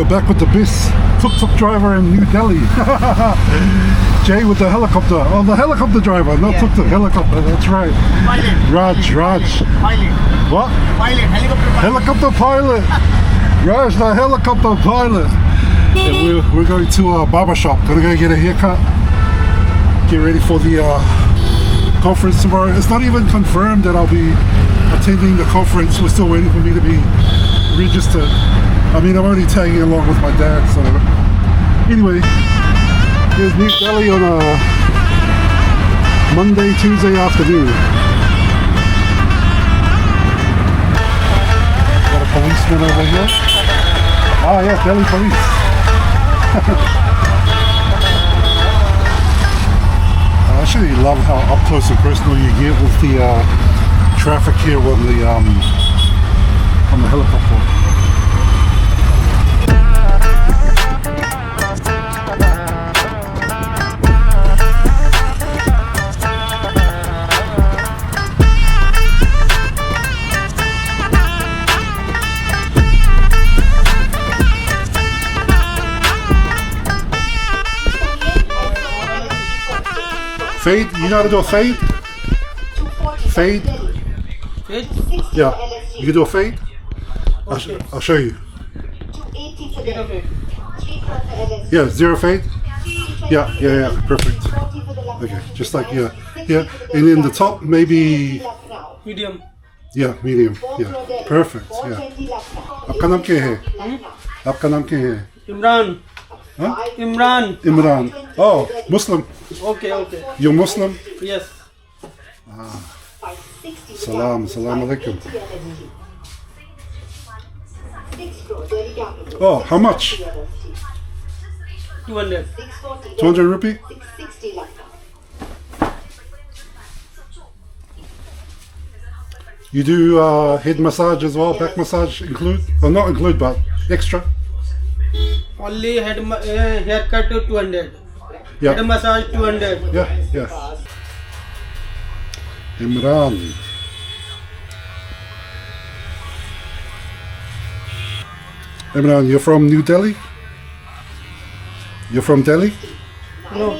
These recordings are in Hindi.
we're back with the BIS tuk-tuk driver in New Delhi. Jay with the helicopter. Oh, the helicopter driver, not tuk-tuk, helicopter, that's right. Pilot. Raj. Pilot. What? Pilot. Helicopter pilot. Raj, the helicopter pilot. And we're going to a barber shop. Gonna go get a haircut. Get ready for the conference tomorrow. It's not even confirmed that I'll be attending the conference. We're still waiting for me to be registered. I mean, I'm already tagging along with my dad, so anyway, here's New Delhi on a Monday, Tuesday afternoon. Got a policeman over here. Ah, yeah, Delhi police. I actually love how up close and personal you get with the traffic here on the helicopter. Fade? You know how to do a fade? Fade? Fade? Yeah. You can do a fade? I'll show you. Yeah, zero fade? Yeah, perfect. Okay, just like, yeah. And in the top, maybe... Medium. Yeah, medium. Yeah, perfect. Yeah. आपका नाम क्या है? आपका नाम क्या है? Imran. Huh? Imran. Oh, Muslim. Okay. You're Muslim? Yes. Salam alaikum. Oh, how much? 200. 200 rupee? You do head massage as well, back massage include? Or not include, but extra? Only haircut 200. Yeah. Head massage 200. Yeah. Imran. Imran, you're from New Delhi? You're from Delhi? No?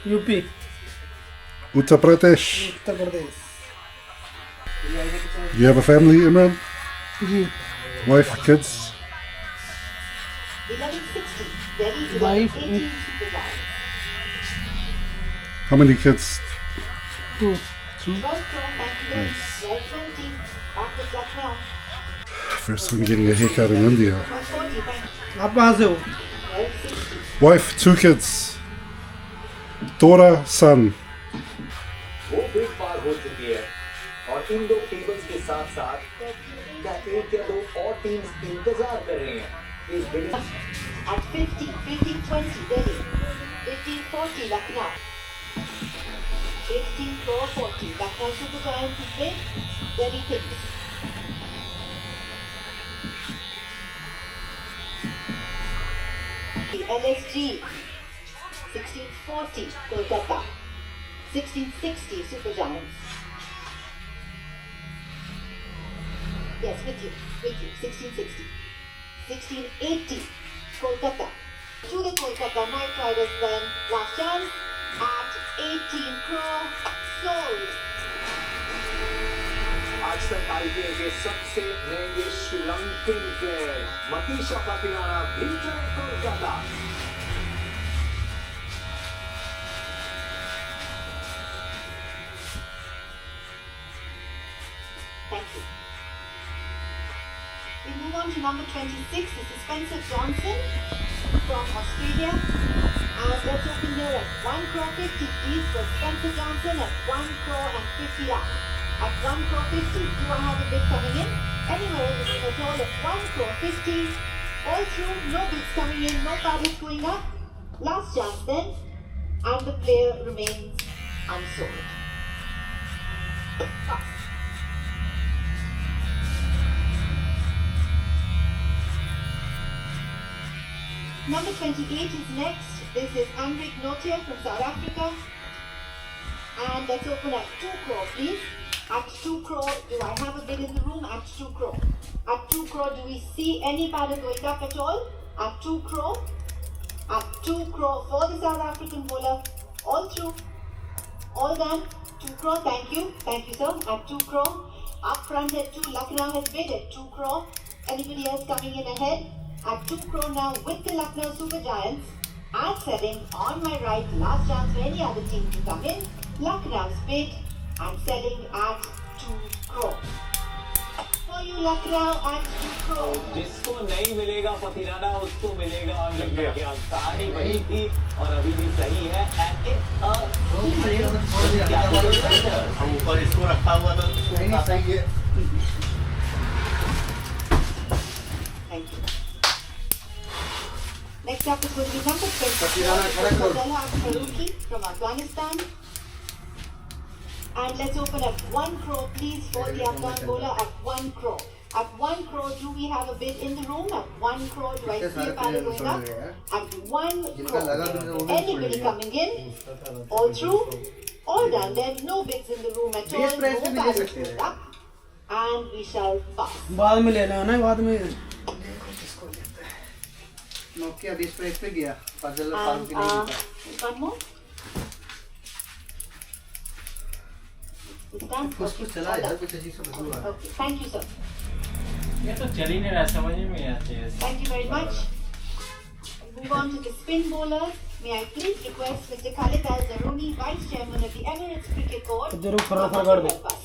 UP. Uttar Pradesh. Uttar Pradesh. You have a family, Imran? Ji. Wife, kids? Wife. How many kids? 2. Nice. First time getting a haircut in India. आप कहाँ से हो? Wife, 2 kids. Daughter, son. वो ब्रेक पार हो चुकी है और इन दो टेबल्स के साथ साथ क्या एक या दो और टीम्स इंतजार कर रही हैं इस building at 15-20 Delhi, 15-40 Lucknow, 18-40 Lucknow Super Giants is big, Delhi Kings. The LSG, 16-40 Kolkata, 16-60 Super Giants. Yes, with you, 16-60. 16-80 Kolkata. To the Kolkata Knight Riders then, last chance at 18 crore, sold. आज तक आईपीएल के सबसे महंगे श्रीलंकन प्लेयर मतीशा पतिराना भी चले Kolkata Thank you. We move on to number 26. This is Spencer Johnson from Australia. And let's open here at 1 crore 50 each for Spencer Johnson at 1 crore and 50 lakh. At 1 crore 50, do I have a bid coming in? Anywhere between a total of 1 crore 50, all through, no bids coming in, no paddles going up. Last chance then, and the player remains unsold. Pass. Number 28 is next. This is Henrik Notia from South Africa. And let's open at 2 crore, please. At 2 crore, do I have a bid in the room? At 2 crore. At 2 crore, do we see any paddle going up at all? At 2 crore. At 2 crore for the South African bowler. All through. All done. 2 crore, thank you. Thank you, sir. At 2 crore. Up front at 2, Lucknow has bid at 2 crore. Anybody else coming in ahead? At 2 crore now with the Lucknow Super Giants. And selling on my right, last chance for any other team to come in. Lucknow's bid and selling at 2 crore. For you, Lucknow at 2 crore. जिसको नहीं मिलेगा पतिराना उसको मिलेगा और लड़कियां कहानी वही थी और अभी भी सही है and it's हम ऊपर इसको रखा हुआ था सही है। Thank you. Next up is going to be number 24, Fadela Faruqi from Afghanistan. And let's open at 1 crore, please, for the Afghan bowler at 1 crore. At 1 crore, do we have a bid in the room? At 1 crore, do I see a paddle going up? At 1 crore. Anybody coming in? All through? All done. There's no bids in the room at all. No paddles going up. And we shall pass. बाद में लेना है ना, बाद में नोकिया 20 प्राइस पे गया पजल And की नहीं one more. It's done. कुछ कुछ चला यार कुछ अजीब सा बदल रहा है। Okay, thank you, sir. ये तो चल ही नहीं रहा, समझ में नहीं आती है। Thank you very much. Move on to the spin bowlers. May I please request Mr. Khalid Al Zaruni, Vice Chairman of the Emirates Cricket Board, जरूर to फटाफट कर दो। help us.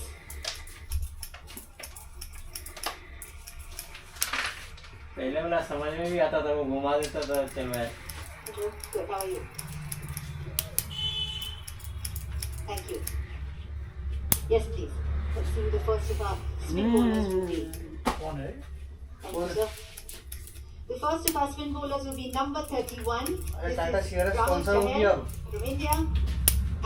पहले वाला समझ में भी आता था, वो घुमा देता था। चल मैं Good, how are you? Thank you. Yes, please. Let's see who the first of our spin bowlers will be. कौन है? Thank you, sir. The first of our spin bowlers will be number 31. This Tata is Sierra Rahul sponsor हो Chahal गया। from India.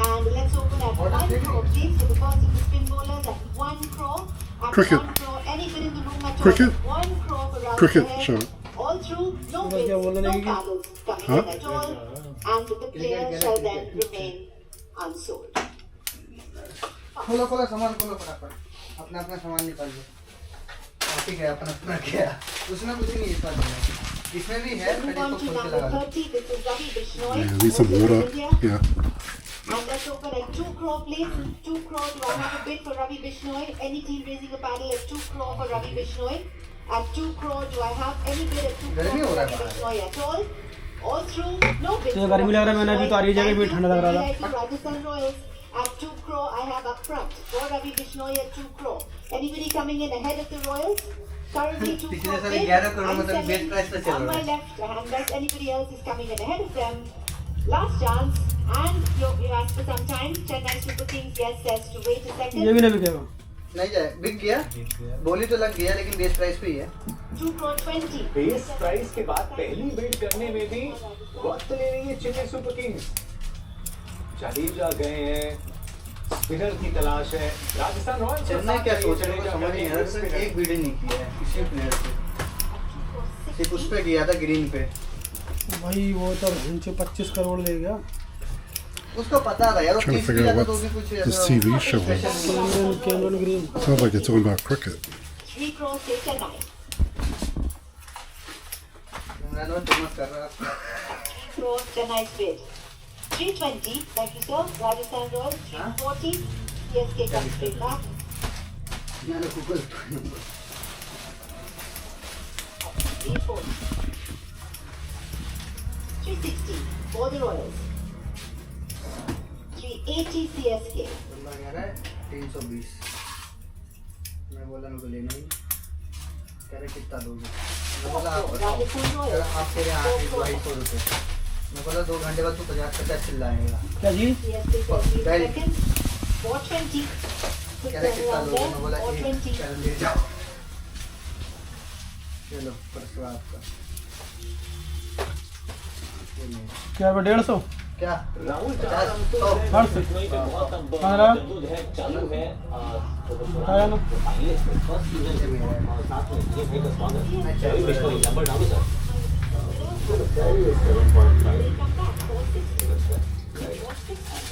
And let's open at What is 1 it? crore, please, for the first of the spin bowlers at 1 crore. At Cricket. 1 crore, anything in the room at Cricket. all. 1 crore for Rahul Cricket, Chahal. sure. All through, no बस bids, क्या बोलने no लगी? paddles coming Huh? in at all. And the players shall then remain unsold. खोलो खोलो सामान खोलो फटाफट अपना अपना सामान निकालिए। ठीक है अपना अपना क्या उसमें कुछ नहीं इस बार इसमें भी है Move फिर on इसको to खोल के number लगा लो। 30. This is Ravi Bishnoi. Yeah, need some also water. from India. Yeah. And let's open at 2 crore, please. 2 crore. Do I have a bid for Ravi Bishnoi? Any team raising a paddle at 2 crore for Ravi Bishnoi? At 2 crore, do I have any bid at 2 crore गर्मी हो for रहा Ravi है Bishnoi at all? All through, no bids. तो गर्मी लग रहा है, मैंने अभी तो आ रही जगह भी ठंडा लग रहा था। Thank you, Rajasthan Royals. At 2 crore, I have up front for Ravi Bishnoi at 2 crore. Anybody coming in ahead of the Royals? Currently 2 पिछले crore साल bid. 11 करोड़ I'm मतलब selling बेस्ट प्राइस पे चल on रहा my है। left, unless anybody else is coming in ahead of them. Last chance, and you asked for some time. Chennai Super Kings, yes, says to wait a ये second. भी नहीं बिकेगा। नहीं जाए बिक गया बोली तो लग गया लेकिन बेस्ट प्राइस पे ही है। 2 crore 20. बेस प्राइस के बाद पहली बिड करने में भी वक्त ले रही है चेन्नई सुपर किंग्स। जडेजा गए हैं, स्पिनर की तलाश है। राजस्थान रॉयल्स चेन्नई क्या सोच रहे हैं समझ नहीं आ रहा सिर्फ एक बीड नहीं किया है किसी प्लेयर से सिर्फ उस पे किया था ग्रीन पे भाई वो तो 25 करोड़ ले गया। उसको पता था यार वो Trying to 30 figure out किया था तो what भी कुछ this TV show is. Cameron green. Sounds like it's all about cricket. 3 crore say Chennai. Imran भाई फेमस कर रहा है 3 crore Chennai's bid. 320. Thank you, sir. Rajasthan Royals 340. CSK comes straight back. मैंने Google 340. 360 for the Royals. 380 CSK. बंदा कह रहा है 320 मैं बोला मेरे को लेना ही कह रहा कितना दोगे मैं बोला आप बताओ Rajasthan कह Royals. रहा आप तेरे यहाँ 250 रुपये मैं बोला 2 घंटे बाद तू 50 चिल्लाएगा क्या जी? CSK for 3 Well. seconds. 420. Quick कह रहा कितना turnaround दोगे there. मैं बोला 420. कह रहा ले जाओ चलो परसों आपका ये नहीं। क्या 150? क्या राहुल 50 हर से पे बहुत अब पंद्रह? जद्दोजहद है चालू है आया ना? फाइनलिस्ट में फर्स्ट सीजन में और साथ में ये मेगा स्वागत रवि बिश्नोई नंबर डालो सर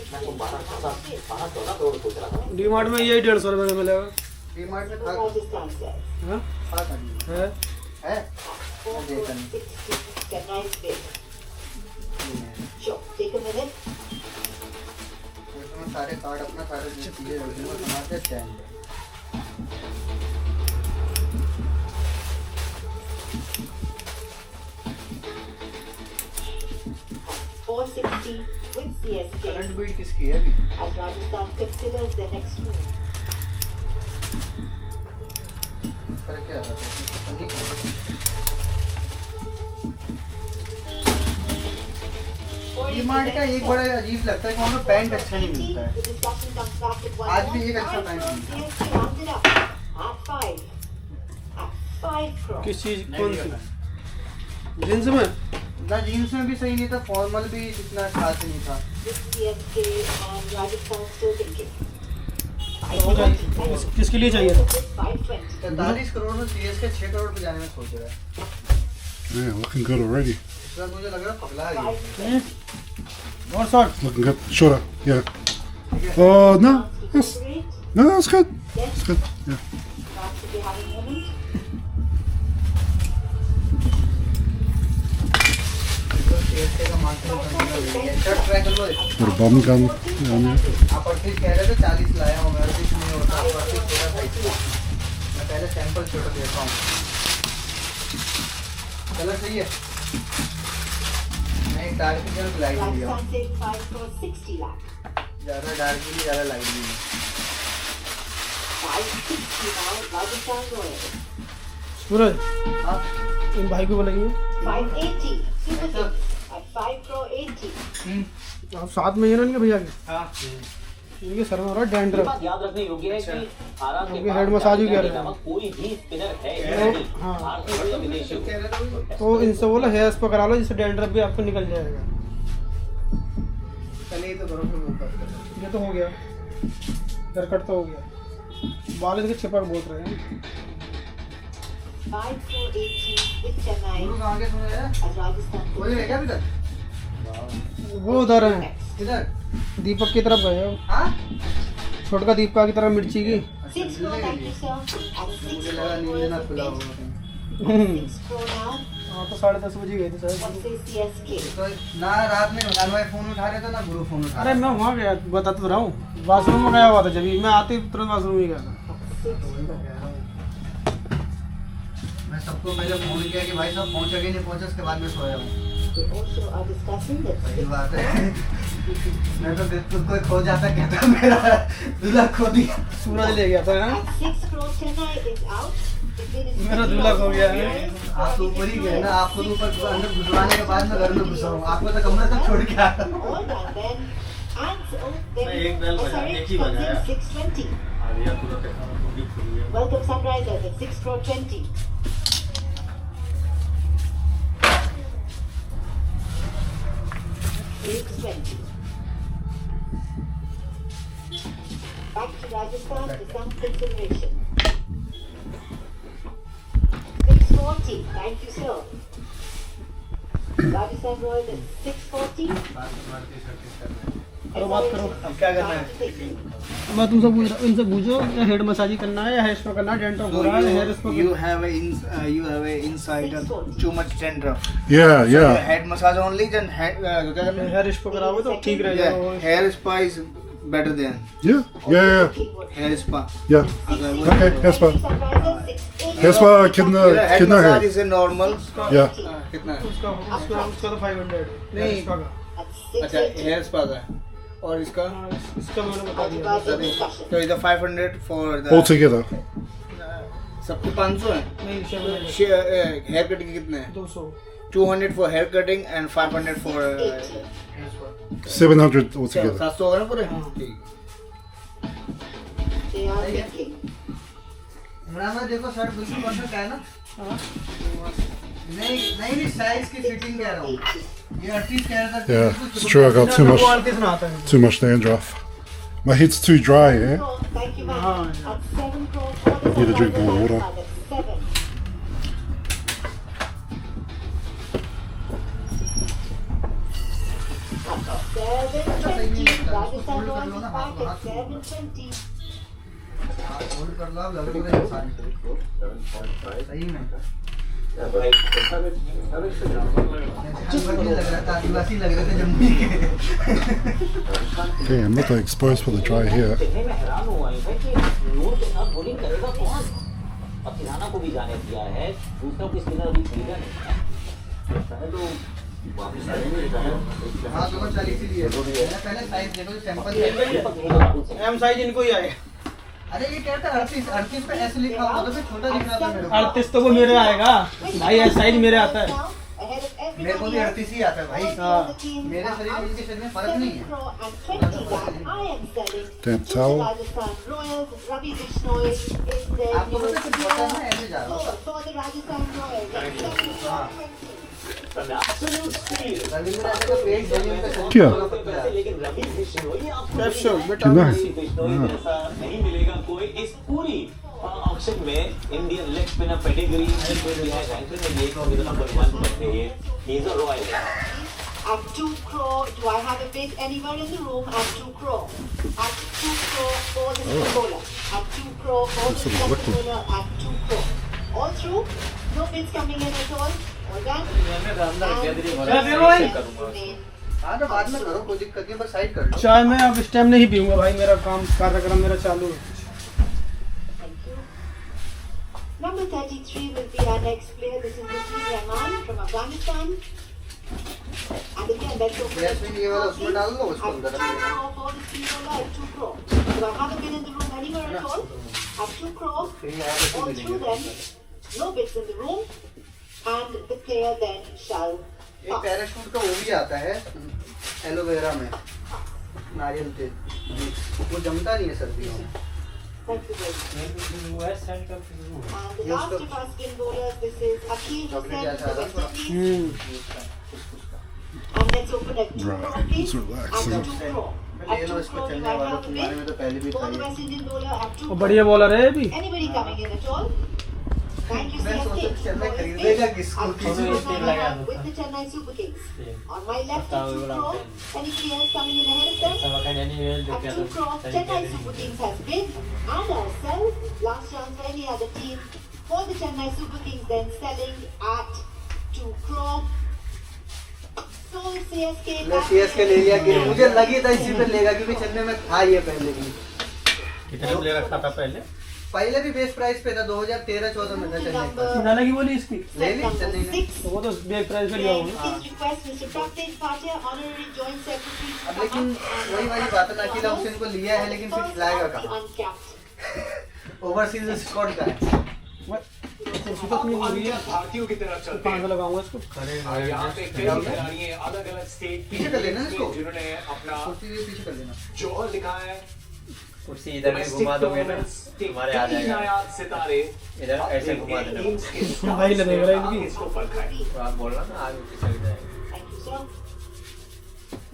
मैं तो 12-14 करोड़ सोच रहा था डीमार्ट में यही 150 रुपये का मिलेगा। डीमार्ट में था Rajasthan says. हाँ? पास आ गई है है 4 crore 60. Chennai's bid. Sure, take a minute. इसमें सारे कार्ड अपना सारे चीजें ओरिजिनल बनाते stand Four 460 with CSK current bid किसकी है अभी as Rajasthan considers their next move. पर क्या था ये मार्ट का एक बड़ा अजीब लगता है कि वहाँ पे पैंट अच्छा नहीं मिलता है The discussion comes back with one आज भी more. एक अच्छा पैंट Alright, मिलता है CSK rounds it up at 5. At 5 crore. किस चीज कौन सी जींस में ना जीन्स में भी सही नहीं था फॉर्मल भी इतना खास नहीं था With CSK and Rajasthan still thinking. किसके लिए चाहिए 520. 43 करोड़ में सीएसके 6 करोड़ पे जाने में सोच रहा है Yeah, looking good already. इस बार मुझे लग रहा है पगला गया और short Looking good. Shorter. Yeah. No. That's, no, that's good. That's good. Yeah. Perhaps if you have a moment. CSK का मार्केट शर्ट ट्राई कर लो Got a bum gun down there. आप 38 कह रहे थे 40 लाया हूँ मैं 38 नहीं होता आप 38 थोड़ा साइज का मैं पहले सैंपल छोटा देता हूँ कलर सही है नहीं डार्क भी है लाइट भी है Rajasthan says 5 crore 60 lakh. ज़्यादा डार्क भी नहीं ज़्यादा लाइट भी नहीं 560 now, Rajasthan Royals. सूरज हाँ इन भाई को बोलेंगे 580, Super Kings at 5 crore 80. आप साथ में ये ना इनके भैया के हाँ इनके सर में हो रहा है डैंड्रफ बात याद रखने योग्य है कि आराम उनके हेड मसाज भी कर रहे हैं नामक कोई भी स्पिनर है ही नहीं। हाँ। भारतीय और विदेशी कह रहे थे तो इनसे बोला हेयर स्पा करा लो जिससे डैंड्रफ भी आपको निकल जाएगा पहले ही तो करो फिर ऊपर ये तो हो गया हेयर कट तो हो गया बाल इनके छिपक बहुत रहे हैं 5 crore 80 with Chennai गुरु कहाँ के सुने हैं as Rajasthan. कोई है क्या अभी तक वो उधर है इधर दीपक की तरफ गए हो हाँ छोटका दीपका की तरफ मिर्ची की 6 crore, thank you sir. At 6 मुझे crore लगा नींद ना खुला bid. होगा 6 crore now. हाँ तो 10:30 बजे गए थे What शायद says CSK? तो ना रात में भगवान भाई फोन उठा रहे थे ना गुरु फोन उठा अरे मैं वहाँ गया बता तो रहा हूँ बाथरूम में गया हुआ था जब मैं आते ही तुरंत बाथरूम में गया था 6 मैं सबको पहले फोन किया कि भाई साहब पहुंचा कि नहीं पहुंचा उसके बाद में सोया हूँ They also are discussing that सही बात है मैं तो कोई खो जाता कहता मेरा दूल्हा खो दिया सूरज ले गया था हाँ? at 6 crore Chennai is out. The bid is मेरा दूल्हा खो गया है आप तो ऊपर ही गए ना आपको तो ऊपर अंदर घुसवाने के बाद में घर में घुसा हूँ आपको तो कमरे तक छोड़ के आया all done then. And then एक बेल बजा, sorry, एक ही comes बजाया। in 620. आलिया पूरा कैसा Welcome Sunrisers at 6 crore 20. $620. Back to Rajasthan for some consideration. 640, thank you sir. Rajasthan Royals at 640. करो बात करो अब क्या करना है मैं तुमसे पूछ रहा इनसे पूछो या हेड मसाज करना है या हेयर स्पा करना है डेंटल हो रहा है hair spa you have a inside too much dandruff Yeah, yeah. head massage only then head क्या करना है हेयर स्पा कराओगे तो ठीक रहेगा yeah hair spa is better than Yeah. hair spa Yeah. Okay, hair spa. Hair spa कितना head कितना है? massage is a normal Yeah. कितना है उसका तो 500 नहीं। हेयर स्पा का अच्छा hair spa का है और इसका हाँ, इसका मैंने बता दिया तो इधर 500 for the All together. सबको 500 है नहीं 700 हेयर कटिंग कितने हैं 200 200 for hair cutting and 500 for 700 all together. 700 होगा ना पूरे हाँ। ठीक They are thinking. हमारा देखो शर्ट बिल्कुल परफेक्ट है ना हाँ नहीं नहीं साइज की फिटिंग कह रहा हूँ ये 38 कह रहा था Yeah, it's true. I got too वो much आरती सुनाता है too much dandruff. My head's too dry. Yeah. Thank you, ma'am. हाँ, At 7 crore, Need to drink more water. At 7. At 720. Rajasthan Royals is back at 720. Hold कर लो, आप लग रही है सारी सही में लग रहा था, आदिवासी लग रहे थे जम्मू के। Okay, I'm not exposed for the dry here. देखने में हैरान हुआ है कि नूर के साथ बॉलिंग करेगा कौन? अब किराना को भी जाने दिया है, दूसरा कोई स्पिनर अभी खरीदा नहीं है। तो वापस आएंगे हाँ दोनों 40 ही लिए। मैंने पहले साइज देखो, सैंपल एम साइज इनको ही आए। अरे ये क्या था 38 पे ऐसे लिखा हुआ था, फिर छोटा दिख रहा था मेरे को। 38 तो वो मेरे आएगा भाई, एस साइज मेरे आता है। मेरे को भी 38 ही आता है भाई। मेरे शरीर में इनके शरीर में फर्क नहीं है। Damp towel. आपको पता है कुछ होता है ना, ऐसे जा रहा था। रविंद्र राजा का पेट जमीन पे क्या? लेकिन रवि बिश्नोई आपको कितना है? जैसा नहीं मिलेगा कोई इस पूरी ऑक्शन में। इंडियन लेग स्पिनर पेडिग्री है, रैंकिंग में ये नंबर 1 पर है। ये is a royal. At 2 crore, do I have a bid anywhere in the room at 2 crore? At 2 crore for the spin bowler. At 2 crore for the spin bowler. At 2 crore. All through? No bids coming in at all? All done? हाँ तो बाद में करो, कोई दिक्कत नहीं, बस साइड कर लो। चाय मैं अब इस टाइम नहीं पीऊंगा भाई, मेरा काम कार्यक्रम मेरा चालू है। Thank you. Number 33 will be our next player. This is Mukesh Rahman from Afghanistan. And again, let's open Yes, we ये वाला उसमें डाल दो, उसको अंदर रख देना। for the spin bowler at 2 crore. Do I have a bid in the room anywhere at all? At 2 crore, all through them, no bids in the room, and the player then shall एक पैराशूट का वो भी आता है एलोवेरा में, नारियल तेल, वो जमता नहीं है सर्दियों में। Thank you very much. And the last of our spin bowlers, this is Akhil Hussain from West Indies. And let's open at 2 Right, crore, please. it's relaxing. At 2 crore. At ले लो 2 इसको, crore, do चलने I वाला have a तुम्हारे में bid? तो पहले भी For था the ये। West Indian bowler at 2 और crore. बढ़िया बॉलर है अभी। Anybody coming in at all? Thank you, मैं CSK. सोचा कि चलना For his खरीदेगा bid. किसको, At 2 किसी crore, को I have with the Chennai Super Kings. On my left at 2 crore. Any players coming in ahead of them? At 2 crore, Chennai Super Kings has bid and ourselves. Last chance for any other team. For the Chennai Super Kings then selling at 2 crore. So CSK. मैं CSK ले लिया कि मुझे लगी था इसी पे लेगा, क्योंकि चलने में था ये पहले भी। कितने ले रखा था पहले? पहले भी बेस प्राइस पे था, 2013-14 में था चलने का। सुनाने की बोली इसकी, ले ली चलने ने। तो वो तो बेग प्राइस पे लिया होगा। His request, Mr. Praktesh Bhatia, Honorary Joint Secretary. अब लेकिन वही वाली बात है ना, अखिल हुसैन को लिया है लेकिन फिर खिलाएगा कहाँ? Uncapped. ओवरसीज स्क्वाड का है। शिकत नहीं हो रही है, भारतीयों की तरफ चलते कहाँ हैं। से लगाऊंगा इसको? और यहाँ पे कई खिलाड़ी हैं अलग-अलग स्टेट की, पीछे कर लेना इसको। जिन्होंने अपना कुर्सी के पीछे कर लेना। जोहर दिखाया है। कुर्सी इधर भी घुमा दोगे ना, हमारे आ जाएगा। नायाब सितारे इधर ऐसे घुमा देना। भाई लगेगा इनकी। इसको परखा है। तो आप बोल रहा ना आगे पीछे हो जाएगा। Thank you, sir.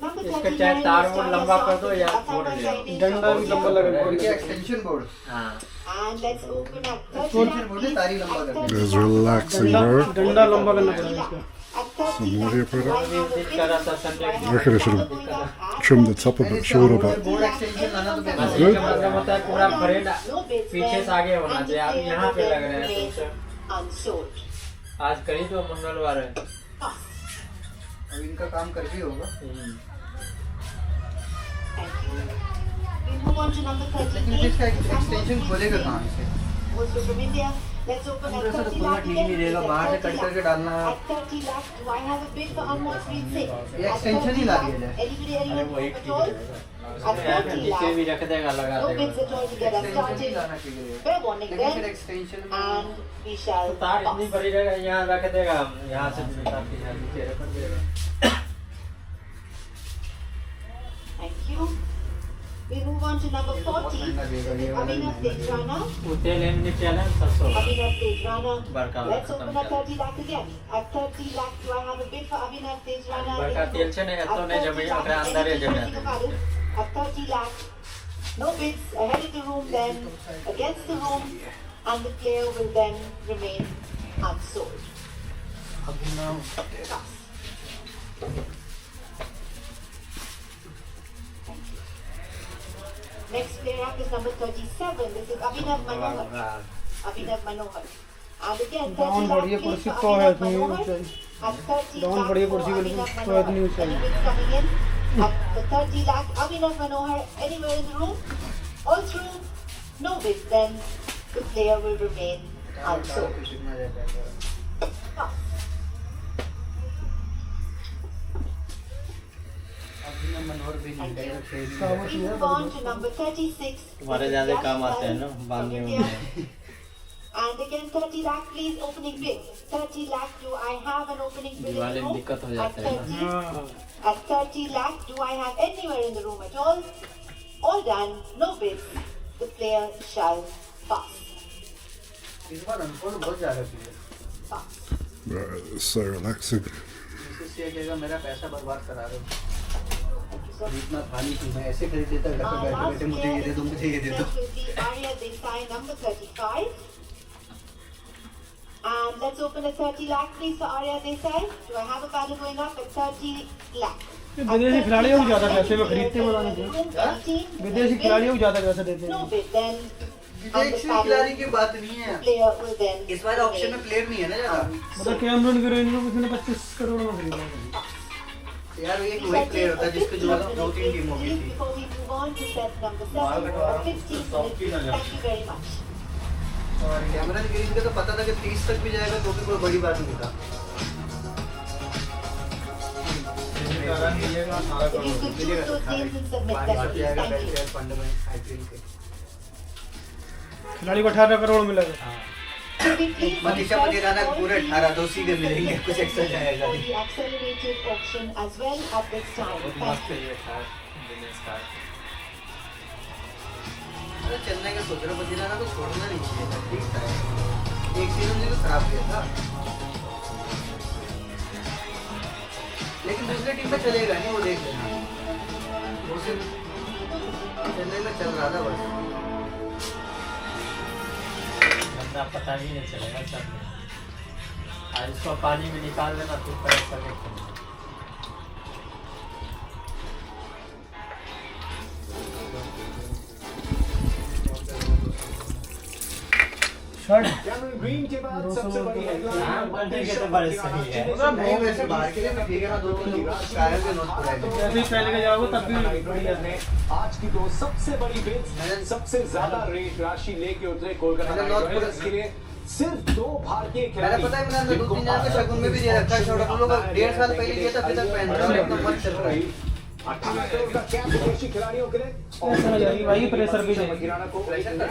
Number इसका 39 चाहे तार is वो Tanya लंबा कर दो या Sahu, छोड़ दो। डंडा भी लंबा लगेगा। और क्या एक्सटेंशन बोर्ड? हाँ And let's open up 30 छोड़ lakh, फिर बोले please. तारी लंबा कर At they. 30 It's lakh. relaxing, डंडा bro. डंडा लंबा करना पड़ेगा इसका। At 30 Some more here, lakh, brother. do I have a दिल bid? कर रहा था Sunday Do I को। have I could have a should bid have going up? At trimmed the top a bit shorter, but board extension लाना तो बेहतर है। Good. इसका मतलब होता है पूरा परेड No bids पीछे then, से आगे होना and the चाहिए। आप player यहाँ पे will लग रहे हैं remain तो unsold. आज कहीं तो मंगलवार है। Pass. अब इनका काम कर भी होगा। Thank you. We move on to number लेकिन 38. इसका एक्सटेंशन खोलेगा कहाँ से? Also from India, let's open at 30 lakh ठीक नहीं रहेगा, बाहर से कट करके डालना है। At 30 lakh, do I have a bid for Anmol Singh? ये extension ही ला दिया जाए। Anybody, अरे anyone वो एक at ठीक all? रहेगा। At 30 नीचे भी lakh, रख देगा लगा no देगा। bids at all to get us extension he started. लाना चाहिए। Fair warning लेकिन फिर then, एक्सटेंशन में and we shall तो तार इतनी pass. बड़ी रहेगा, यहाँ रख देगा, यहाँ से भी तार के यहाँ नीचे रख देगा। Thank you. We move on to number 40. This is Abhinav Tejrana. उते लेन नीचे आना 700। Abhinav Tejrana. बड़का Let's खत्म open at कर। 30 lakh again. At 30 lakh, do I have a bid for Abhinav Tejrana? बड़का तेल से नहीं तो नहीं जमे, अगर अंदर ही जमे आते। At 30 lakh, no bids ahead of the room then, against the room, and the player will then remain unsold. Pass. Next player up is number 37. This is Abhinav Manohar. Abhinav Manohar. And again, 30 down lakh बढ़िया please कुर्सी for तो है Abhinav इतनी Manohar. ऊंचाई At 30 डाउन lakh बढ़िया for कुर्सी Abhinav बिल्कुल तो Manohar. इतनी ऊंचाई Any bids coming in? At the 30 lakh, Abhinav Manohar, anywhere in the room? All through? No bids, then the player will remain unsold. कितना जाता है अभी मनोहर भी नहीं direct We move on to number 36. तुम्हारे ज्यादा काम आते हैं ना बांधने में। And again, 30 lakh, please, opening bid. 30 lakh, do I have an opening bid in Diwali the में room? दिक्कत हो At जाता है 30, हाँ at 30 lakh, do I have anywhere in the room at all? All done, no bids. The player shall pass. इस बार अनफोल्ड बहुत जा रहा है Pass. Right, it's so relaxing. इससे कहेगा मेरा पैसा बर्बाद करा रहे हो So, इतना खानी थी मैं ऐसे खरीद देता घर पे बैठे last बैठे मुझे ये दे दो मुझे ये दे दो player will be Arya Desai, number 35. And let's open at 30 lakh, please, for Arya Desai. Do I have a paddle going up at 30 lakh? ये विदेशी खिलाड़ियों को ज्यादा पैसे में खरीदते हैं बनाने के विदेशी खिलाड़ियों को ज्यादा पैसे देते No हैं bid, then विदेशी खिलाड़ी की बात नहीं है player will then इस बार ऑप्शन में प्लेयर नहीं है ना ज्यादा मतलब कैमरन ग्रीन को किसी ने 25 करोड़ में खरीदा है यार एक वही प्लेयर होता है जिसको जो दो तीन टीम होगी थी Before we move on to set number 7 for 15 minutes. Thank you very much. और कैमरन ग्रीन का तो पता था कि 30 तक भी जाएगा तो भी कोई बड़ी बात नहीं था If you could choose those names and submit them, बात please. जाएगा Thank you. वेलफेयर फंड में आईपीएल के खिलाड़ी को 18 करोड़ मिलेगा Could we please Manisha request Patiala all पूरे teams 18 तो सीधे मिलेंगे to कुछ एक्स्ट्रा जाएगा for नहीं the accelerated auction as well at this time. Thank you. अरे चेन्नई का सोच रहा पटियाला को छोड़ना नहीं चाहिए ठीक था एक सीजन में तो खराब किया था लेकिन दूसरी टीम में चलेगा नहीं वो देख लेना वो सिर्फ चेन्नई में चल रहा था बस अपना पता ही नहीं चलेगा सब आज इसको पानी में निकाल देना फिर पैसा देखो शर्ट कैमरन ग्रीन के बाद सबसे बड़ी हाँ, बनने के तो बड़े सही है। नहीं वैसे बाहर के लिए भी ठीक है ना दो तीन टायर के नोट पुराने जैसे ही पहले के जाओगे तब भी बढ़िया ने आज की दो सबसे बड़ी बिड्स सबसे ज्यादा रेट राशि लेके उतरे कोलकाता मैंने नाइट नॉट राइडर्स के लिए सिर्फ दो भारतीय खिलाड़ी मैंने पता है मैंने दो तीन हजार का शगुन में भी दे रखा है छोटा लोग 1.5 साल पहले किया था अभी तक पहन रहा है एकदम मस्त चल रहा है 18 करोड़ का कैप विदेशी खिलाड़ियों के लिए समझ आ गई भाई प्रेशर भी नहीं किराना को प्रेशर घर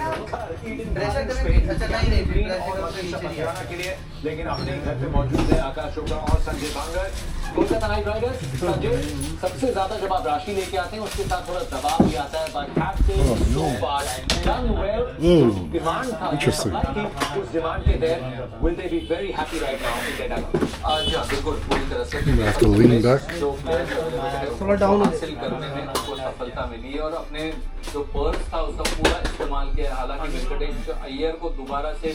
प्रेशर करें अच्छा नहीं ग्रीन प्रेशर और का मनीषा नीचे पटियाला के लिए लेकिन अपने घर पे मौजूद है आकाश चोपड़ा और संजय बांगर कोलकाता नाइट राइडर्स संजय सबसे ज्यादा जब आप राशि लेके आते हैं उसके साथ थोड़ा दबाव भी आता है but captain so far done well demand था Interesting. उस डिमांड के तहत will they be very happy right now to get out आज बिल्कुल पूरी तरह से You have to lean back. जो थोड़ा डाउन हासिल करने में उनको सफलता मिली है और अपने जो पर्स था उसका पूरा इस्तेमाल किया हालांकि वेंकटेश अय्यर को दोबारा से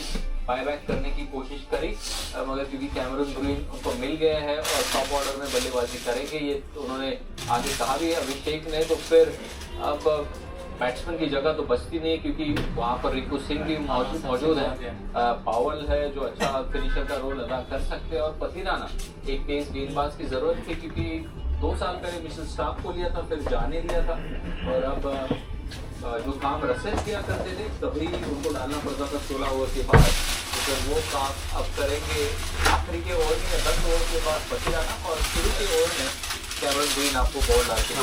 बायबैक करने की कोशिश करी मगर क्योंकि कैमरन ग्रीन उनको मिल गया है और टॉप ऑर्डर में बल्लेबाजी करेंगे ये उन्होंने आगे कहा भी है अभिषेक ने तो फिर अब बैट्समैन की जगह तो बचती नहीं है क्योंकि वहाँ पर रिंकू सिंह भी मौजूद है पावल है जो अच्छा फिनिशर का रोल अदा कर सकते हैं और पथिराना एक तेज गेंदबाज की जरूरत थी क्योंकि 2 साल पहले मिशेल स्टार्क को लिया था फिर जाने लिया था और अब जो काम रसेल किया करते थे तभी उनको डालना पड़ता था 16 ओवर के बाद तो फिर वो काम अब करेंगे आखिरी के ओवर में 10 ओवर के बाद पथिराना और शुरू के ओवर में कैमरन ग्रीन आपको बॉल डाल के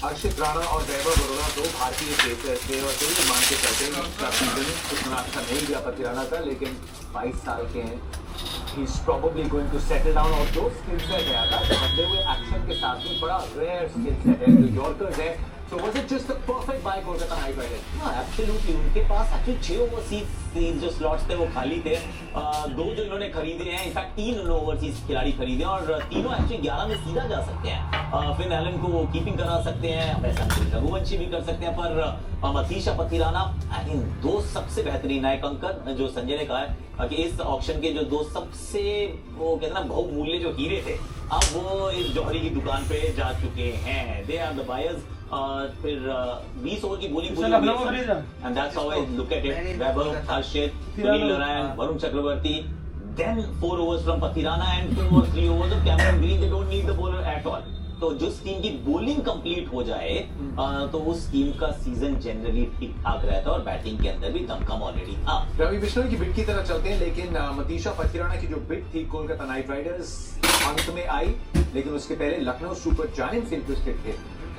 हर्षित राणा और वैभव बरोड़ा दो भारतीय पेसर थे और फिर मान के चलते हैं उसका सीजन उतना अच्छा नहीं गया पथिराना का लेकिन 22 साल के हैं he is probably going to settle down और जो स्किल सेट है आता बदले हुए एक्शन के साथ में बड़ा रेयर स्किल सेट है जो यॉर्कर्स है So was it just the perfect buy Kolkata Knight Riders? हाँ एब्सोल्युटली उनके पास एक्चुअली 6 ओवरसीज जो स्लॉट्स थे वो खाली थे 2 जो इन्होंने खरीदे हैं इनफैक्ट 3 ओवरसीज खिलाड़ी खरीदे हैं और तीनों एक्चुअली 11 में सीधा जा सकते हैं फिन एलन को वो कीपिंग करा सकते हैं वैसा रघुवंशी भी कर सकते हैं पर मनीषा पथिराना आई थिंक 2 सबसे बेहतरीन नायक अंकन जो संजय ने कहा है कि इस ऑक्शन के जो 2 सबसे वो कहते हैं ना बहुमूल्य जो हीरे थे अब वो इस जौहरी की दुकान पे जा चुके हैं। They are the buyers. फिर 20 ओवर की बोलिंग पूरी लखनऊ को खरीद रहा है। And that's how I look at it. Vaibhav, Harshit, Sunil Narayan, Varun Chakravarthy, then 4 overs from Pathirana and 2 or 3 overs of Cameron Green. They don't need the bowler at all. तो जो टीम की बॉलिंग कंप्लीट हो जाए तो उस टीम का सीजन जनरली ठीक ठाक रहता है और बैटिंग के अंदर भी दमखम ऑलरेडी था। रवि बिश्नोई की बिड की तरफ चलते हैं, लेकिन मनीषा पथिराना की जो बिड थी कोलकाता नाइट राइडर्स अंत में आई, लेकिन उसके पहले लखनऊ सुपर जायंट्स इंटरेस्टेड थे।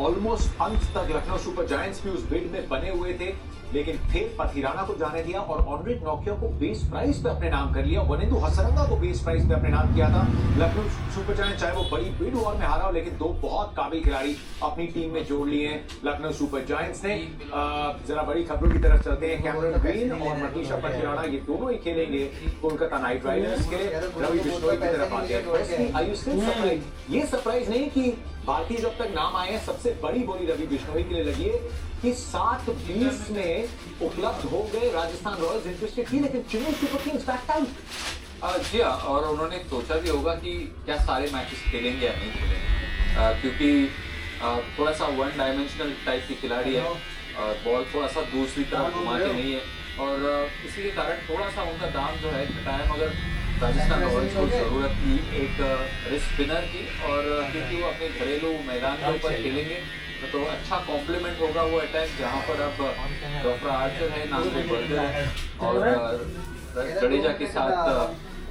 ऑलमोस्ट अंत तक लखनऊ सुपर जायंट्स भी उस बिड में बने हुए थे, लेकिन फिर पथिराना को जाने दिया और ऑनरेट नोकिया को बेस प्राइस पे अपने नाम कर लिया। वनिंदु हसरंगा को बेस प्राइस पे अपने नाम किया था। लखनऊ सुपर जायंट्स चाहे वो बड़ी बिड ओवर में हारा हो, लेकिन 2 बहुत काबिल खिलाड़ी अपनी टीम में जोड़ लिए हैं लखनऊ सुपर जायंट्स ने। जरा बड़ी खबरों की तरफ चलते हैं। कैमरन ग्रीन और मनीषा पथिराना ये दोनों ही खेलेंगे कोलकाता नाइट राइडर्स के। रवि बिश्नोई की तरफ आते हैं। Are you still surprised? ये सरप्राइज नहीं कि भारतीय जब तक नाम आए हैं, सबसे बड़ी बोली रवि बिश्नोई के लिए लगी है कि 7-20 में उपलब्ध हो गए। राजस्थान रॉयल्स इंटरेस्टेड थी, लेकिन Chennai Super Kings back out. जी हाँ, और उन्होंने सोचा भी होगा कि क्या सारे मैचेस खेलेंगे या नहीं खेलेंगे, क्योंकि थोड़ा सा वन डायमेंशनल टाइप की खिलाड़ी है और बॉल थोड़ा सा दूसरी तरफ घुमाते नहीं है, और इसी के कारण थोड़ा सा उनका दाम जो है घटा है। मगर राजस्थान रॉयल्स को जरूरत थी एक रिस्ट स्पिनर की, और क्योंकि वो अपने घरेलू मैदान के ऊपर खेलेंगे तो अच्छा कॉम्प्लीमेंट होगा वो अटैक, जहाँ पर अब जोफ्रा आर्चर है, नाजरी बर्गर है और जडेजा के साथ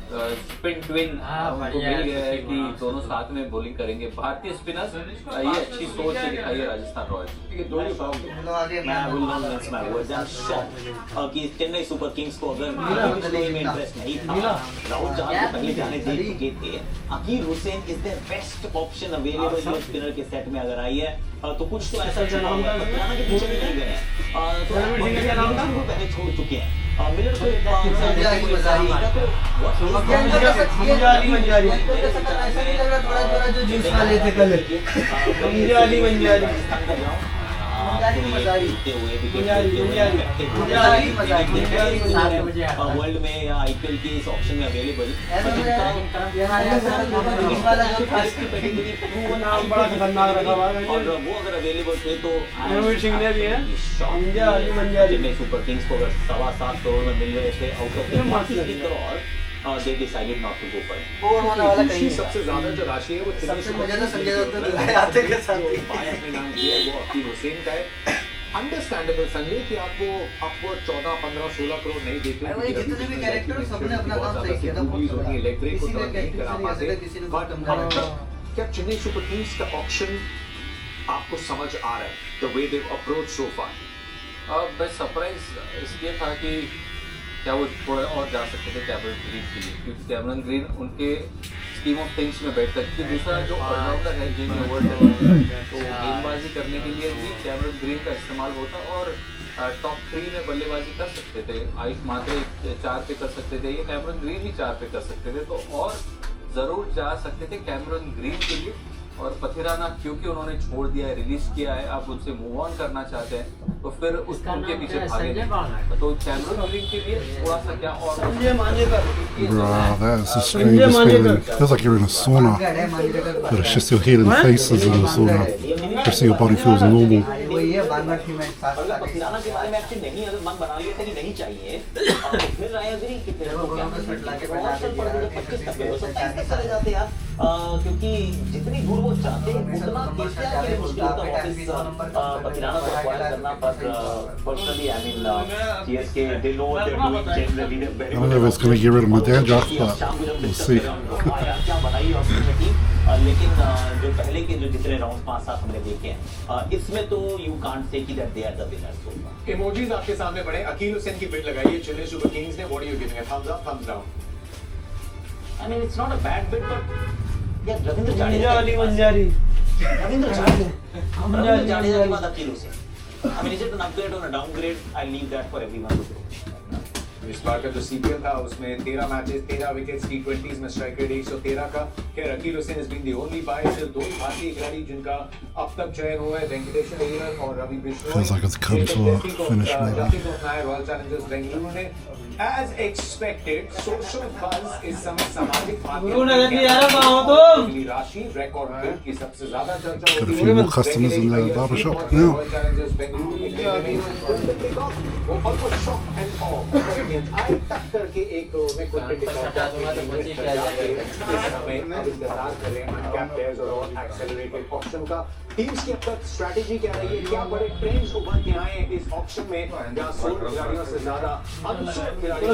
स्पिन ट्विन उनको मिल गया है कि दोनों साथ में बॉलिंग करेंगे। भारतीय स्पिनर्स ये अच्छी सोच से दिखाई है राजस्थान रॉयल्स। ये दो ही शॉट कि चेन्नई सुपर किंग्स को अगर में इंटरेस्ट नहीं था, राहुल चहर पहले जाने दे चुके थे। Akeal Hosein is the best option available जो स्पिनर के सेट में अगर आई है, तो कुछ तो ऐसा चला होगा के पीछे भी नहीं गए हैं, तो पहले छोड़ चुके हैं। मिलर को वर्ल्ड में या आईपीएल के इस ऑप्शन में अवेलेबल और वो अगर अवेलेबल थे तो चेन्नई सुपर किंग्स को अगर 7.25 करोड़ में मिल रहे थे out of 30 crore, they decided not to go for it. दूसरी सबसे ज्यादा जो राशि है वो चेन्नई सुपर किंग्स अपने नाम किया है, वो अकीर हुसैन का है। अंडरस्टैंडेबल संजय कि आपको 14, 15, 16 करोड़ नहीं देते हैं, जितने भी कैरेक्टर सबने अपना काम सही किया था, लेग ब्रेक को टर्न नहीं करा पाते। बट क्या चेन्नई सुपर किंग्स का ऑप्शन आपको समझ आ रहा है, the way they approach so फार? मैं सरप्राइज इसलिए था कि क्या वो थोड़ा और जा सकते थे कैमरन ग्रीन के लिए, क्योंकि कैमरन ग्रीन उनके स्कीम ऑफ थिंग्स में बैठता है। क्योंकि दूसरा जो ऑलराउंडर है जेमी ओवर्टन, तो गेंदबाजी करने के लिए भी कैमरन ग्रीन का इस्तेमाल होता और टॉप 3 में बल्लेबाजी कर सकते थे। आयुष मात्रे 4 पे कर सकते थे, ये कैमरन ग्रीन भी 4 पे कर सकते थे, तो और ज़रूर जा सकते थे कैमरन ग्रीन के लिए। और पथिराना क्योंकि उन्होंने छोड़ दिया है, रिलीज किया है, आप उनसे मूव ऑन करना चाहते हैं तो फिर उनके पीछे भागे नहीं। तो कैमरन ग्रीन के लिए थोड़ा सा क्या और Bruh, that is the strangest feeling. Feels like you're in a sauna, but it's just your head and face is in the sauna. Just so your body feels normal. वही है बानर की मैच साथ साथ पथिराना के बारे में एक्चुअली नहीं, अगर मन बना लिया था कि नहीं चाहिए, फिर आई एग्री कि फिर वो कैमरन ग्रीन लाके बैठा दिया 25 तक वो 27 तक चले जाते यार, क्योंकि जितनी दूर वो जाते हैं उतना केसीआर के लिए मुश्किल होता है वापस पथिराना को एक्वायर करना। पर personally I mean CSK they no they are doing generally very I don't know if it's going to get rid of Madanjak, but we'll see. क्या बनाई ऑप्शनिटी, लेकिन जो पहले के जो जितने राउंड 5-7 हमने देखे हैं, इसमें तो यू कांट से कि that they are the winners so far. Emojis आपके सामने पड़े। अकील हुसैन की बिड लगाई है चेन्नई सुपर किंग्स ने, what are you giving, thumbs up, thumbs down? I mean it's not a bad bid, but यार रविंद्र जाडेजा के बाद Aqeel Hussain, I mean, is it an upgrade or a downgrade? I'll leave that for everyone to do. इस बार का जो सीपीएल था उसमें 13 मैचेस 13 विकेट्स T20s में स्ट्राइक रेट 113 का। खैर Aqeel Hussain has been the only buy सिर्फ 2 भारतीय खिलाड़ी जिनका अब तक चयन हुआ है, वेंकटेश अय्यर और Ravi Bishnoi. Feels like it's come to a finish maybe. Royal Challengers Bengaluru ने as expected social buzz इस समय सामाजिक माध्यम राशि रिकॉर्ड ब्रेक की सबसे ज्यादा चर्चा Got a होती few more customers in the barber shop now. Royal Challengers Bengaluru के खेलने में वो ऑलमोस्ट शॉक एंड ऑफ आई टक्कर के एक में क्रिकेट अब इंतजार कर रहे हैं अनकैप प्लेयर्स और एक्सेलरेटेड ऑप्शन का। टीम्स की अब तक स्ट्रेटजी क्या रही है, क्या बड़े ट्रेंड्स उभर के आए हैं इस ऑप्शन में जहां 16 खिलाड़ियों से ज्यादा अनसोल्ड खिलाड़ी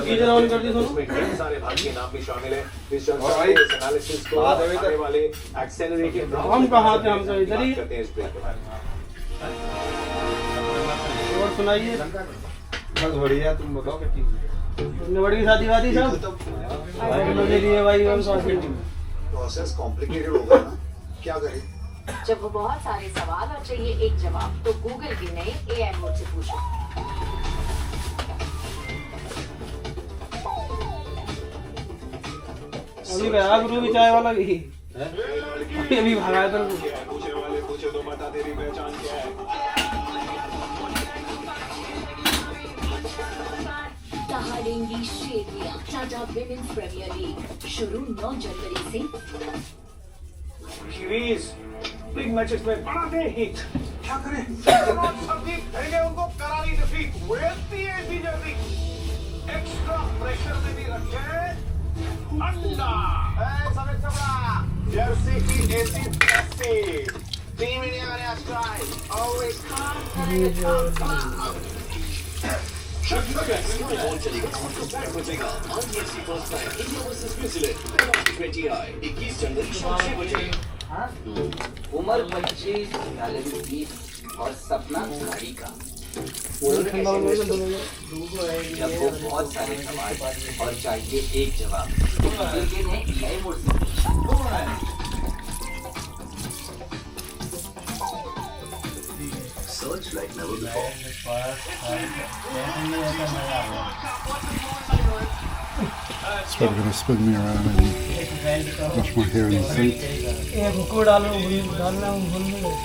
इसमें ढेर सारे भारतीय नाम भी शामिल हैं। इस चर्चा के इस एनालिसिस को आने वाले एक्सेलरेटेड हम कहां थे, हम तो इधर ही। करते हैं इस ब्रेक के बाद। और सुनाइए, बस बढ़िया, तुम बताओ क्या चीज तुमने बड़ी शादी वादी सब भाई दे दिए भाई, हम साथी प्रोसेस कॉम्प्लिकेटेड होगा ना, क्या करें? जब वो बहुत सारे सवाल और चाहिए एक जवाब, तो गूगल के नए AI मोड से पूछो। अभी गया गुरु भी चाय वाला भी अभी भागा था। पूछने वाले पूछे तो बता, तेरी पहचान क्या है? दहाड़ेंगी शेरियां टाटा विमेंस प्रीमियर लीग शुरू 9 जनवरी से। सीरीज बिग मैचेस में बनाते हिट, क्या करें? करेंगे उनको करारी डिफीट, वेल्थी एजी जल्दी एक्स्ट्रा प्रेशर में भी रखे अंडा समय चबड़ा जर्सी की एसी टेस्टी टीम इंडिया का नया स्ट्राइक ऑलवेज उम्र 25, सैलरी 20 और सपना गाड़ी का। जब वो बहुत सारे सवाल और चाहिए एक जवाब, लेकिन है AI मोड से Search like never before. It's probably going to spin me around and brush my hair in the sink. एक को डालो, डालना हूं भूल में गए।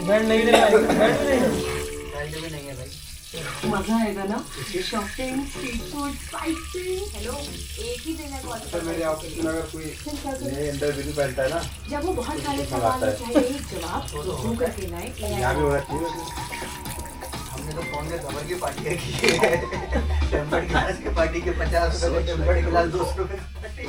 बैंड नहीं देना, बैंड भी नहीं है भाई। मजा आएगा ना, shopping, street food, sighting. Hello, एक ही दिन है कॉलेज। सर मेरे ऑफिस में अगर कोई ये इंटरव्यू पहनता है ना, जब वो बहुत सारे सवाल और चाहिए एक जवाब, तो गूगल के नए यहाँ भी होना चाहिए। हमने तो फोन में कवर की पार्टियाँ की है, टेम्पर्ड ग्लास की पार्टी के 50 रुपए, टेम्पर्ड ग्लास 200 रुपए की।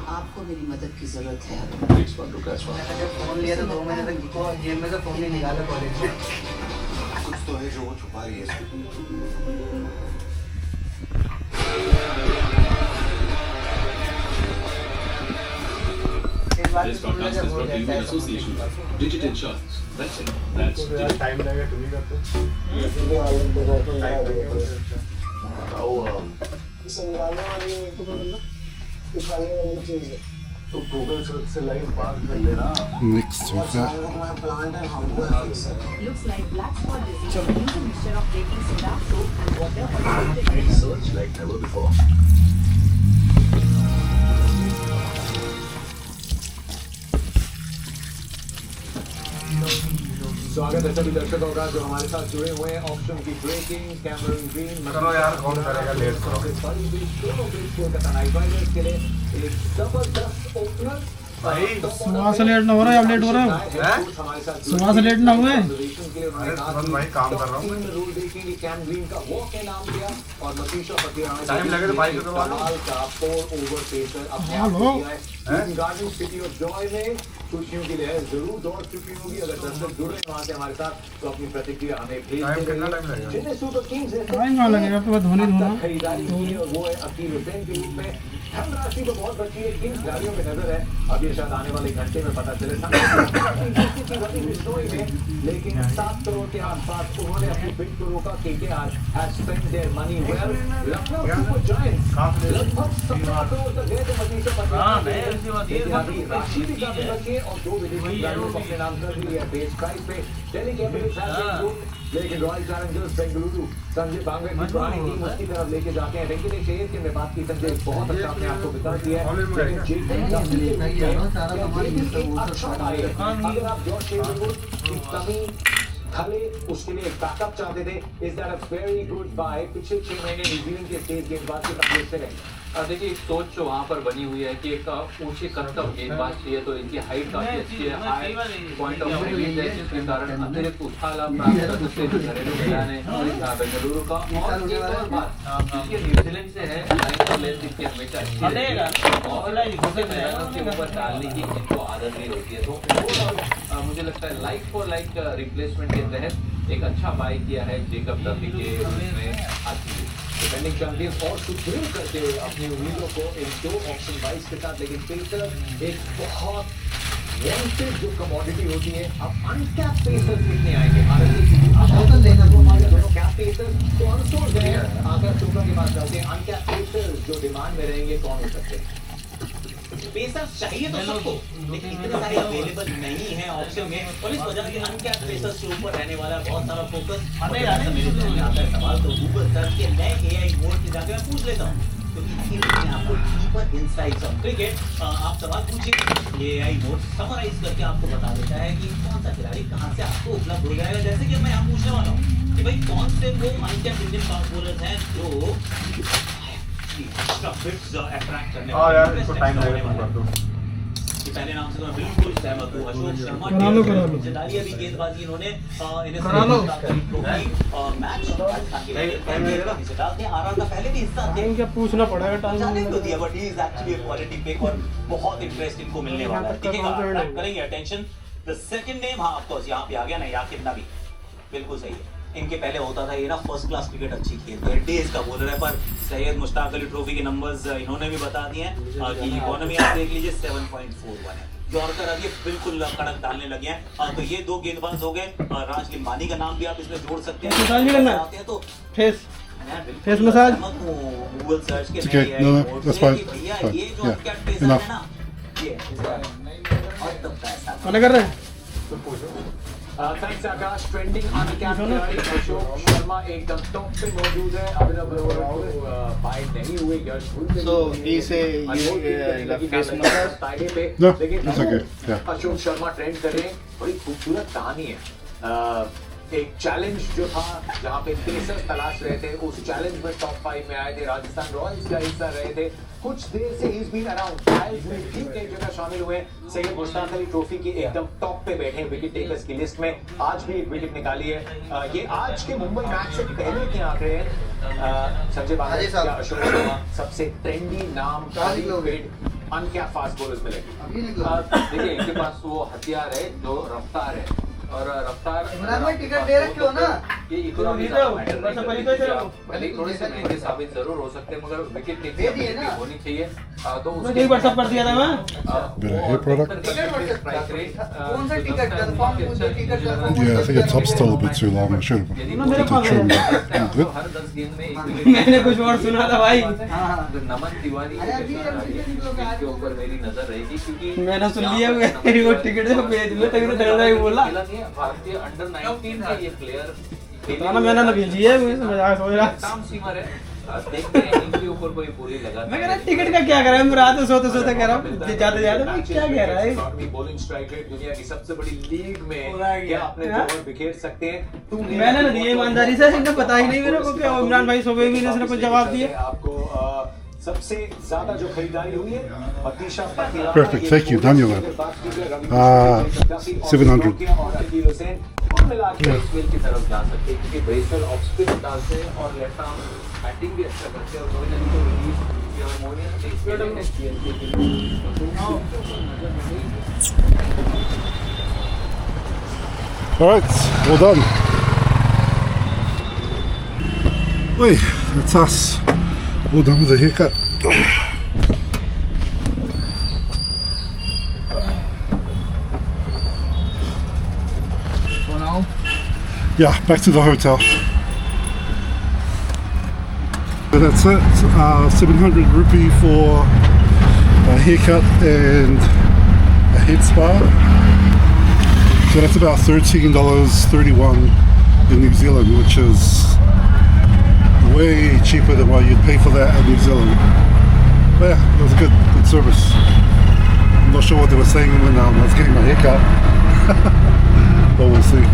आपको मेरी मदद की जरूरत है। मैंने जब फोन लिया तो 2 महीने तक जेब में से फोन नहीं निकाला कॉलेज में। कुछ तो है जो वो छुपा रही है। This podcast is brought to you in association with Digit Insurance. That's it. That's Digit. Time लगेगा, तुम ही करते तो गूगल से लाइन पार कर लेना। Mixed with that. Looks like black spot disease. Use a mixture of baking soda, soap and water or Search like never before. स्वागत है सभी दर्शकों का जो हमारे साथ जुड़े हुए हैं ऑप्शन की ब्रेकिंग कैमरन ग्रीन। चलो यार, कौन करेगा लेट करो। कोलकाता नाइट राइडर्स के लिए एक जबरदस्त ओपनर। सुबह से लेट ना हो रहा है, अब लेट हो रहा है। सुबह से लेट ना हुए। भाई काम कर रहा हूँ। रूल देखेंगे कैम ग्रीन का वो क्या नाम दिया और मतीशा फकीराना टाइम लगे तो भाई को कमाल का 4 ओवर पेसर अपने आप किया है। गार्डन सिटी ऑफ जॉय में खुशियों के लिए है, जरूर दौड़ चुकी होगी। अगर दर्शक जुड़ रहे हैं वहाँ से हमारे साथ तो अपनी प्रतिक्रिया हमें भेज दें। जिन्हें सुपर किंग्स लगेगा तो धोनी धोना खरीदारी की है और वो है अकील हुसैन के रूप में। धनराशि तो बहुत बची है, किंग्स गाड़ियों में नजर है। अब ये शायद आने वाले घंटे में पता चले। लेकिन 7 करोड़ के आसपास उन्होंने अपनी बिड को रोका। KKR has spent their money well. Lucknow super giants लगभग 17 करोड़ तक गए थे मजीद से 50। लेकिन अभी राशि भी काफी बची है और 2 विदेशी गाड़ियों को अपने नाम कर लिया है बेस प्राइस पे। Delhi Capitals has been good, लेकिन रॉयल चैलेंजर्स बेंगलुरु संजय बांगर की पुरानी टीम उसकी तरफ लेके जाते हैं। वेंकटेश अय्यर की मैं बात की, संजय बहुत अच्छा अपने आप को बता दिया है। लेकिन अगर आप जॉर्ज शेवरवुड की कमी खले उसके लिए एक बैकअप चाहते थे, is that a very good buy. पिछले 6 महीने न्यूजीलैंड के तेज गेंदबाज के कमरे से रहे। देखिए एक सोच जो वहाँ पर बनी हुई है कि एक ऊंचे कद गेंदबाज चाहिए, तो इनकी हाइट काफी अच्छी है, हाई पॉइंट ऑफ रिलीज है, जिसके कारण अतिरिक्त उठा लाभ प्राप्त कर सकते हैं घरेलू मैदान है बेंगलुरु का। और एक और बात इसके न्यूजीलैंड से है, लाइन और लेंथ इसकी हमेशा अच्छी रहती है और दूसरे मैदानों के ऊपर डालने की इनको आदत नहीं होती है। तो ओवरऑल मुझे लगता है लाइक फॉर लाइक रिप्लेसमेंट के तहत एक अच्छा बाय किया है जेकब डर्बी के रूप में आती है। डिफेंडिंग चैंपियंस और सुदृढ़ करते हुए अपनी उम्मीदों को एक 2 ऑप्शन बाइस के साथ। लेकिन पेसर एक बहुत वांटेड जो कमोडिटी होती है। अब अनकैप पेसर्स कितने आएंगे भारत के दोनों कैप पेसर्स तो अनसोल्ड है। आकर चोपड़ा के पास जाते हैं, अनकैप पेसर्स जो डिमांड में रहेंगे कौन हो सकते हैं? पेसर्स चाहिए तो सबको, लेकिन इतने सारे अवेलेबल नहीं है ऑप्शन में और इस वजह से अनकैप्ड पेसर्स के ऊपर रहने वाला बहुत सारा फोकस। हमें मेरे ध्यान में आता है सवाल तो गूगल सर्च के मैं AI मोड पे जाकर मैं पूछ लेता हूँ, क्योंकि आपको डीपर इनसाइट्स ऑफ क्रिकेट आप सवाल पूछिए, ये AI मोड समराइज करके आपको बता देता है कि कौन सा खिलाड़ी कहाँ से आपको उपलब्ध हो जाएगा। जैसे कि मैं यहाँ पूछने वाला हूँ कि भाई कौन से वो अनकैप्ड इंडियन फास्ट बॉलर्स हैं जो अट्रैक्ट करने वाले। इसको टाइम लगेगा कर दो। पहले नाम से तो मैं बिल्कुल सहमत हूं। अशोक शर्मा जदाली अभी गेंदबाजी इन्होंने मैच आ रहा था, पहले भी हिस्सा थे, क्या पूछना पड़ेगा जाने को दिया, but he is actually a quality pick और बहुत इंटरेस्ट इनको मिलने वाला है। ठीक है, करेंगे अटेंशन। द सेकंड नेम, हाँ ऑफ कोर्स यहाँ पे आ गया ना, याकिब नबी, बिल्कुल सही है। इनके पहले होता था ये ना फर्स्ट क्लास क्रिकेट अच्छी खेलते हैं, डेज का बॉलर है, पर सैयद मुश्ताक अली ट्रॉफी के नंबर्स इन्होंने भी बता दिए हैं कि इकोनॉमी आप देख लीजिए 7.41 है। यॉर्कर अब ये बिल्कुल कड़क डालने लगे हैं। तो ये 2 गेंदबाज हो गए। राज लिम्बानी का नाम भी आप इसमें जोड़ सकते हैं। तो फेस मसाज गूगल सर्च के भैया ये जो अनकैप्ड पेसर है ना, ये और तब पैसा कर रहे हैं। थैंक्स आकाश। ट्रेंडिंग अनकैप्ड खिलाड़ी अशोक शर्मा एकदम टॉप पे मौजूद है। अभिनव अरोड़ा बाय नहीं हुए, यश भूल So he say face तागे पे, No, लेकिन it's okay. Yeah. Ashok Sharma trend कर रहे हैं। बड़ी खूबसूरत कहानी है। एक चैलेंज जो था जहाँ पे पेसर्स तलाश रहे थे, उस चैलेंज में टॉप 5 में आए थे, राजस्थान रॉयल्स का हिस्सा रहे थे। कुछ देर से he's been around, ट्रायल्स में भी कई जगह शामिल हुए। सैयद मुश्ताक अली ट्रॉफी की एकदम टॉप पे बैठे विकेट टेकर्स की लिस्ट में। आज भी एक विकेट निकाली है। ये आज के मुंबई मैच से पहले के आंकड़े हैं। संजय बांगर या अशोक शर्मा सबसे ट्रेंडी नाम अनकैप्ड फास्ट बॉलर्स में लगे। देखिए इनके पास वो हथियार है जो रफ्तार है, और रफ्तार टिकट दे रखे हो ना, ये इकोनॉमी थोड़े से महंगे साबित जरूर हो सकते हैं, मगर विकेट टेकिंग होनी चाहिए। तो उसके व्हाट्सएप कर दिया था मैं। कौन सा टिकट कंफर्म, मुझे ticket confirm. Yeah, I think it's up still a bit too long. I should have trimmed it. हर 10 गेंद में एक विकेट मैंने कुछ और सुना था भाई। नमन तिवारी के ऊपर मेरी नजर रहेगी, क्योंकि मैंने सुन लिया वो टिकट से भेज में तभी तो डर रहा है बोला। भारतीय अंडर 19 का ये प्लेयर ना मैंने ना भेजी है, मजाक सोच रहा। काम सीमर है, देखते हैं इनके ऊपर कोई पूरी लगा। मैं कह रहा टिकट का क्या कर रहा है, मैं रात में सोते सोते कह रहा हूँ जाते जाते क्या कह रहा है। बॉलिंग स्ट्राइक रेट दुनिया की सबसे बड़ी लीग में क्या अपने जोर बिखेर सकते हैं। मैंने ना दिया ईमानदारी से, इनको पता ही नहीं मेरे को क्या इमरान भाई सुबह भी ने कुछ जवाब दिए। आपको सबसे ज्यादा जो खरीदारी हुई है Athisha पतिला। Perfect, thank you, Daniel. 700. कुल मिला के स्पिन की तरफ जा सकते हैं, क्योंकि ब्रेसवेल ऑफ स्पिन डालते हैं और लेफ्ट आर्म बैटिंग भी अच्छा करते हैं, और रोहित को release Alright, well done. Wait, that's us. All done with the haircut. So now, Yeah, back to the hotel. So that's it. 700 rupee for a haircut and a head spa. So that's about $13.31 in New Zealand, which is way cheaper than what you'd pay for that in New Zealand. But yeah, it was a good service. I'm not sure what they were saying when I was getting my haircut, but we'll see.